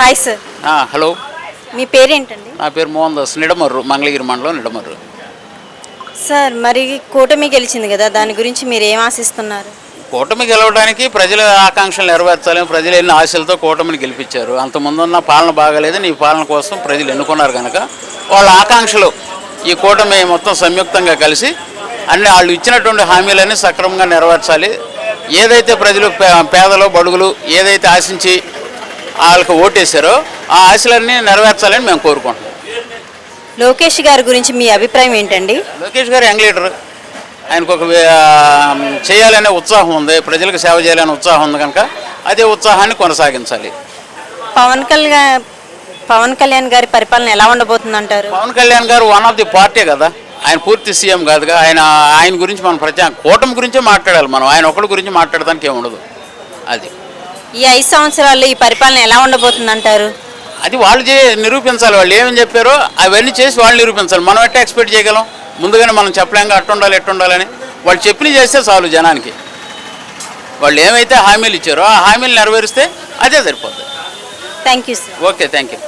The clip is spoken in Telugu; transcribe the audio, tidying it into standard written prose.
Hi sir. హలో, మీ పేరేంటండి? నా పేరు మోహన్ దాస్, నిడమర్రు, మంగళగిరి మండలం నిడమర్రు. సార్, మరి కూటమి గెలిచింది కదా, దాని గురించి మీరు ఏం ఆశిస్తున్నారు? కూటమి గెలవడానికి ప్రజల ఆకాంక్షలు నెరవేర్చాలని ప్రజలు ఎన్ని ఆశలతో కూటమిని గెలిపించారు. అంతకుముందున్న పాలన బాగాలేదు, నీ పాలన కోసం ప్రజలు ఎన్నుకున్నారు కనుక వాళ్ళ ఆకాంక్షలు ఈ కూటమి మొత్తం సంయుక్తంగా కలిసి అన్ని వాళ్ళు ఇచ్చినటువంటి హామీలన్నీ సక్రమంగా నెరవేర్చాలి. ఏదైతే ప్రజలు పేదలు బడుగులు ఏదైతే ఆశించి వాళ్ళకి ఓటేశారో ఆ ఆశలన్నీ నెరవేర్చాలని మేము కోరుకుంటున్నాం. లోకేష్ గారి గురించి మీ అభిప్రాయం ఏంటండి? లోకేష్ గారు యంగ్ లీడర్, ఆయనకు ఒక చేయాలనే ఉత్సాహం ఉంది, ప్రజలకు సేవ చేయాలనే ఉత్సాహం ఉంది కనుక అదే ఉత్సాహాన్ని కొనసాగించాలి. పవన్ కళ్యాణ్ గారి పరిపాలన ఎలా ఉండబోతుంది అంటారు? పవన్ కళ్యాణ్ గారు వన్ ఆఫ్ ది పార్టీ కదా, ఆయన పూర్తి సీఎం కాదుగా. ఆయన గురించి మనం కూటమి గురించే మాట్లాడాలి. మనం ఆయన ఒకరి గురించి మాట్లాడడానికి ఏముండదు. అది ఈ 5 సంవత్సరాల్లో ఈ పరిపాలన ఎలా ఉండబోతుంది అంటారు? అది వాళ్ళు నిరూపించాలి. వాళ్ళు ఏమని చెప్పారో అవన్నీ చేసి వాళ్ళు నిరూపించాలి. మనం ఎట్లా ఎక్స్పెక్ట్ చేయగలం? ముందుగానే మనం చెప్పలేంగా అట్టుండాలి ఎట్టుండాలని. వాళ్ళు చెప్పినవి చేస్తే చాలు జనానికి. వాళ్ళు ఏమైతే హామీలు ఇచ్చారో ఆ హామీలు నెరవేరిస్తే అదే సరిపోతుంది. Thank you sir. Okay, thank you.